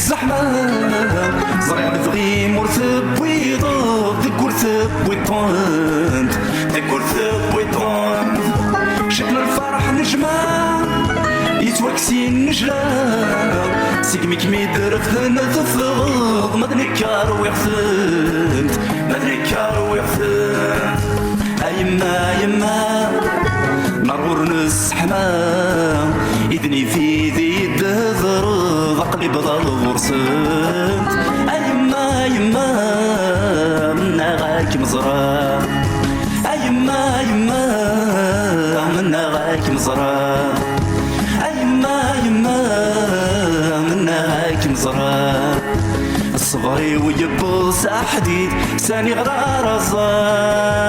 الزحمة زرع بثغيم ورثب ويضغط ديك ورثب ويطوند ديك ورثب ويطوند شكل الفرح نجمة يتوكسين نجلة سيقمي كمي درفثن تثغض مدنكار ويغثنت مدنكار ويغثنت أيما يما نرور نسحما إذني في ذي الدهر عقلي بضل ورسنت أيما يما منا غاك مزرا أيما يما منا غاك مزرا أيما يما منا غاك مزرا الصبري ويبوس حديد ساني غرار الزار